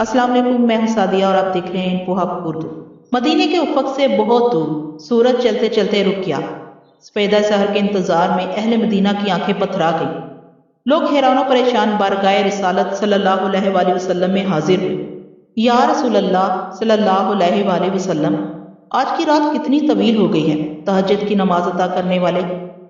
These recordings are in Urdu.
السلام علیکم، میں ہوں سعدیہ اور آپ دیکھ رہے ہیں پوہا اردو۔ مدینے کے افق سے بہت دور سورج چلتے چلتے رک گیا۔ سپیدہ سحر کے انتظار میں اہل مدینہ کی آنکھیں پتھرا گئیں۔ لوگ حیران و پریشان بارگاہ رسالت صلی اللہ علیہ وآلہ وسلم میں حاضر ہوئے۔ یا رسول اللہ صلی اللہ علیہ وآلہ وسلم، آج کی رات کتنی طویل ہو گئی ہے۔ تہجد کی نماز ادا کرنے والے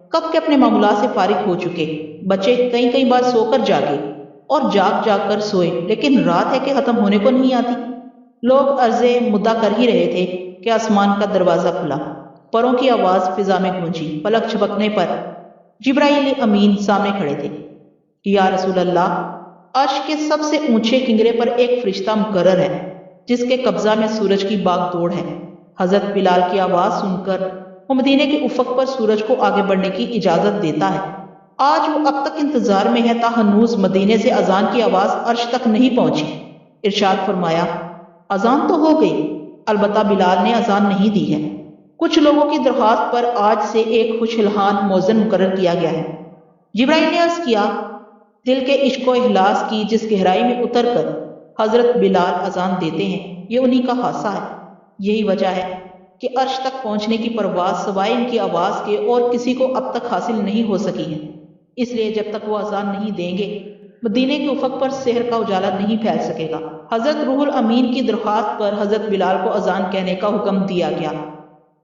کب کے اپنے معمولات سے فارغ ہو چکے، بچے کئی بار سو کر جاگے اور جاگ جاگ کر سوئے، لیکن رات ہے کہ ختم ہونے کو نہیں آتی۔ لوگ عرض مدعا کر ہی رہے تھے کہ آسمان کا دروازہ کھلا، پروں کی آواز فضا میں گونجی۔ پلک جھپکنے پر جبرائیل امین سامنے کھڑے تھے۔ یا رسول اللہ، عرش کے سب سے اونچے کنگرے پر ایک فرشتہ مقرر ہے جس کے قبضہ میں سورج کی باغ دوڑ ہے۔ حضرت بلال کی آواز سن کر وہ مدینے کے افق پر سورج کو آگے بڑھنے کی اجازت دیتا ہے۔ آج وہ اب تک انتظار میں ہے تا ہنوز مدینے سے اذان کی آواز عرش تک نہیں پہنچی۔ ارشاد فرمایا، اذان تو ہو گئی، البتہ بلال نے اذان نہیں دی ہے۔ کچھ لوگوں کی درخواست پر آج سے ایک خوش الحان مؤذن مقرر کیا گیا ہے۔ جبرائیل نے عرض کیا، دل کے عشق و اخلاص کی جس گہرائی میں اتر کر حضرت بلال اذان دیتے ہیں، یہ انہی کا خاصہ ہے۔ یہی وجہ ہے کہ عرش تک پہنچنے کی پرواز سوائے ان کی آواز کے اور کسی کو اب تک حاصل نہیں ہو سکی ہے۔ اس لیے جب تک وہ اذان نہیں دیں گے، مدینے کے افق پر سحر کا اجالا نہیں پھیل سکے گا۔ حضرت روح الامین کی درخواست پر حضرت بلال کو اذان کہنے کا حکم دیا گیا۔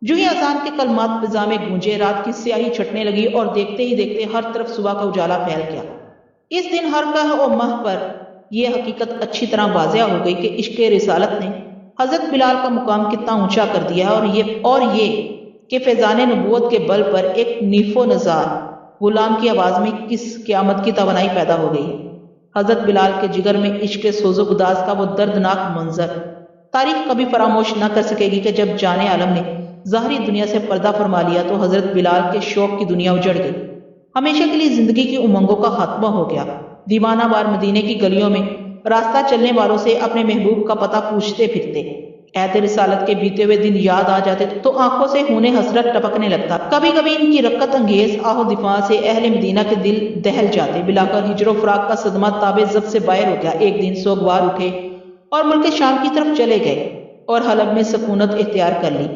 جو ہی اذان کے کلمات فضا میں گونجے، رات کی سیاہی چھٹنے لگی اور دیکھتے ہی دیکھتے ہر طرف صبح کا اجالا پھیل گیا۔ اس دن ہر کہ و مہ پر یہ حقیقت اچھی طرح واضح ہو گئی کہ عشق رسالت نے حضرت بلال کا مقام کتنا اونچا کر دیا ہے، اور یہ کہ فیضان نبوت کے بل پر ایک نیف و نزار غلام کی آواز میں کس قیامت کی توانائی پیدا ہو گئی ہے۔ حضرت بلال کے جگر میں عشق سوز و گداز کا وہ دردناک منظر تاریخ کبھی فراموش نہ کر سکے گی کہ جب جان عالم نے ظاہری دنیا سے پردہ فرما لیا تو حضرت بلال کے شوق کی دنیا اجڑ گئی۔ ہمیشہ کے لیے زندگی کی امنگوں کا خاتمہ ہو گیا۔ دیوانہ وار مدینے کی گلیوں میں راستہ چلنے والوں سے اپنے محبوب کا پتہ پوچھتے پھرتے۔ عہد رسالت کے بیتے ہوئے دن یاد آ جاتے تو آنکھوں سے خون حسرت ٹپکنے لگتا۔ کبھی کبھی ان کی رقت انگیز آہ و دفاع سے اہل مدینہ کے دل دہل جاتے۔ بلاخر ہجر و فراق کا صدمہ تاب ضبط سے باہر ہو گیا۔ ایک دن سوگوار اٹھے اور ملک شام کی طرف چلے گئے اور حلب میں سکونت اختیار کر لی۔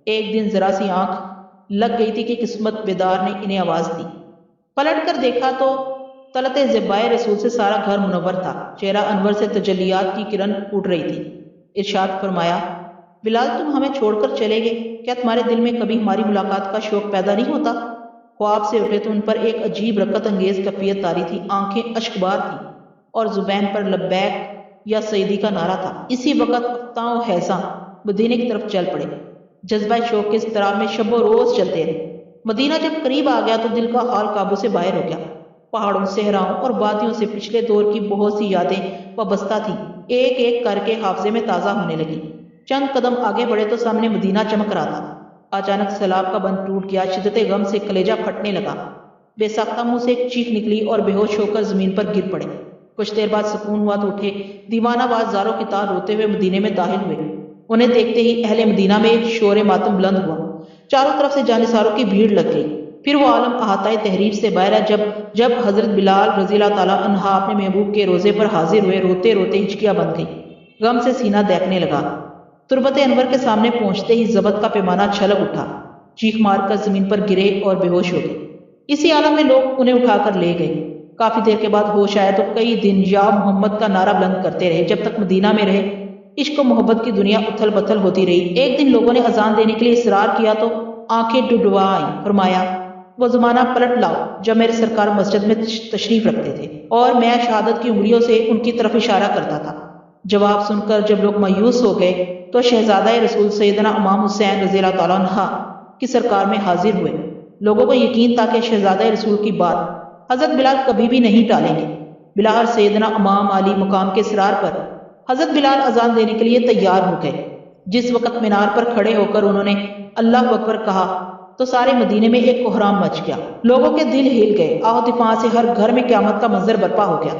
ایک دن ذرا سی آنکھ لگ گئی تھی کہ قسمت بیدار نے انہیں آواز دی۔ پلٹ کر دیکھا تو طلعت زیبائے رسول سے سارا گھر منور تھا۔ چہرہ انور سے تجلیات کی کرن پھوٹ رہی تھی۔ ارشاد فرمایا، بلال تم ہمیں چھوڑ کر چلے گئے، کیا تمہارے دل میں کبھی ہماری ملاقات کا شوق پیدا نہیں ہوتا؟ خواب سے اٹھے تو ان پر ایک عجیب رقت انگیز کیفیت طاری تھی، آنکھیں اشکبار تھیں اور زبان پر لبیک یا سیدی کا نعرہ تھا۔ اسی وقت افتاں و حیزاں مدینے کی طرف چل پڑے۔ جذبہ شوق کے اضطراب میں شب و روز چلتے رہے۔ مدینہ جب قریب آ گیا تو دل کا حال قابو سے باہر ہو گیا۔ پہاڑوں، صحراؤں اور وادیوں سے پچھلے دور کی بہت سی یادیں وابستہ تھیں، ایک ایک کر کے حافظے میں تازہ ہونے لگی۔ چند قدم آگے بڑھے تو سامنے مدینہ چمک رہا تھا۔ اچانک سیلاب کا بند ٹوٹ گیا، شدت غم سے کلیجہ پھٹنے لگا۔ بے ساختہ منہ سے ایک چیخ نکلی اور بے ہوش ہو کر زمین پر گر پڑے۔ کچھ دیر بعد سکون ہوا تو اٹھے، دیوانہ باز زاروں کی طرح روتے ہوئے مدینے میں داخل ہوئے۔ انہیں دیکھتے ہی اہل مدینہ میں ایک شور ماتم بلند ہوا، چاروں طرف سے جانثاروں کی بھیڑ لگ گئی۔ پھر وہ عالم احاطۂ تحریر سے باہر ہے جب حضرت بلال رضی اللہ تعالیٰ عنہ اپنے محبوب کے روزے پر حاضر ہوئے۔ روتے روتے ہچکیاں بن گئی، غم سے سینہ دیکھنے لگا۔ تربت انور کے سامنے پہنچتے ہی ضبط کا پیمانہ چھلک اٹھا، چیخ مار کر زمین پر گرے اور بے ہوش ہو گئے۔ اسی عالم میں لوگ انہیں اٹھا کر لے گئے۔ کافی دیر کے بعد ہوش آیا تو کئی دن یا محمد کا نعرہ بلند کرتے رہے۔ جب تک مدینہ میں رہے عشق و محبت کی دنیا اتھل پتھل ہوتی رہی۔ ایک دن لوگوں نے اذان دینے کے لیے اصرار کیا تو آنکھیں ڈڈوا آئیں۔ فرمایا، وہ زمانہ پلٹ لاؤ جب میرے سرکار مسجد میں تشریف رکھتے تھے اور میں شہادت کی انگلیوں سے ان کی طرف اشارہ کرتا تھا۔ جواب سن کر جب لوگ مایوس ہو گئے تو شہزادہ رسول سیدنا امام حسین رضی اللہ تعالیٰ عنہ کی سرکار میں حاضر ہوئے۔ لوگوں کو یقین تھا کہ شہزادہ رسول کی بات حضرت بلال کبھی بھی نہیں ٹالیں گے۔ بلاخر سیدنا امام علی مقام کے اصرار پر حضرت بلال اذان دینے کے لیے تیار ہو گئے۔ جس وقت مینار پر کھڑے ہو کر انہوں نے اللہ اکبر کہا تو سارے مدینے میں ایک کوہرام مچ گیا۔ لوگوں کے دل ہل گئے، آہ و دفاع سے ہر گھر میں قیامت کا منظر برپا ہو گیا۔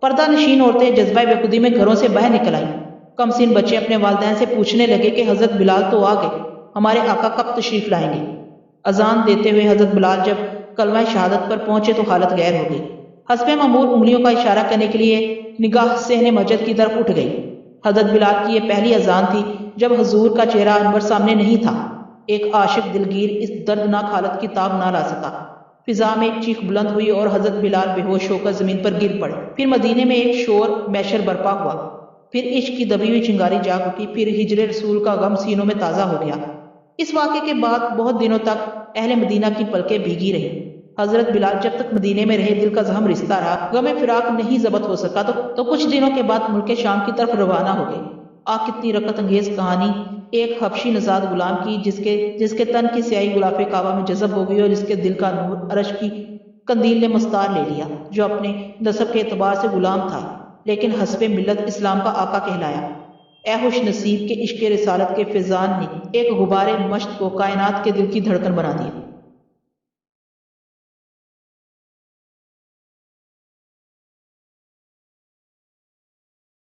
پردہ نشین عورتیں جذبہ بے خودی میں گھروں سے باہر نکل آئیں۔ کم سن بچے اپنے والدین سے پوچھنے لگے کہ حضرت بلال تو آ گئے، ہمارے آقا کب تشریف لائیں گے؟ اذان دیتے ہوئے حضرت بلال جب کلمہ شہادت پر پہنچے تو حالت غیر ہو گئی۔ حسب معمول انگلیوں کا اشارہ کرنے کے لیے نگاہ صحن مسجد کی طرف اٹھ گئی۔ حضرت بلال کی یہ پہلی اذان تھی جب حضور کا چہرہ انور سامنے نہیں تھا۔ ایک عاشق دلگیر اس دردناک حالت کی تاب نہ لا سکا۔ فضا میں ایک چیخ بلند ہوئی اور حضرت بلال بے ہوش ہو کر زمین پر گر پڑے۔ پھر مدینے میں ایک شور میشر برپا ہوا، پھر عشق کی دبی ہوئی چنگاری جاگ اٹھی، پھر ہجر رسول کا غم سینوں میں تازہ ہو گیا۔ اس واقعے کے بعد بہت دنوں تک اہل مدینہ کی پلکیں بھیگی رہی۔ حضرت بلال جب تک مدینے میں رہے دل کا زخم رستا رہا، غم فراق نہیں ضبط ہو سکا تو کچھ دنوں کے بعد ملک شام کی طرف روانہ ہو گئے۔ کتنی رقت انگیز کہانی ایک حبشی نژاد غلام کی جس کے تن کی سیاہی غلاف کعبہ میں جذب ہو گئی اور جس کے دل کا نور عرش کی قندیل نے مستار لے لیا، جو اپنے نسب کے اعتبار سے غلام تھا لیکن حسب ملت اسلام کا آقا کہلایا۔ اے خوش نصیب کے عشق رسالت کے فیضان نے ایک غبار مشت کو کائنات کے دل کی دھڑکن بنا دیا۔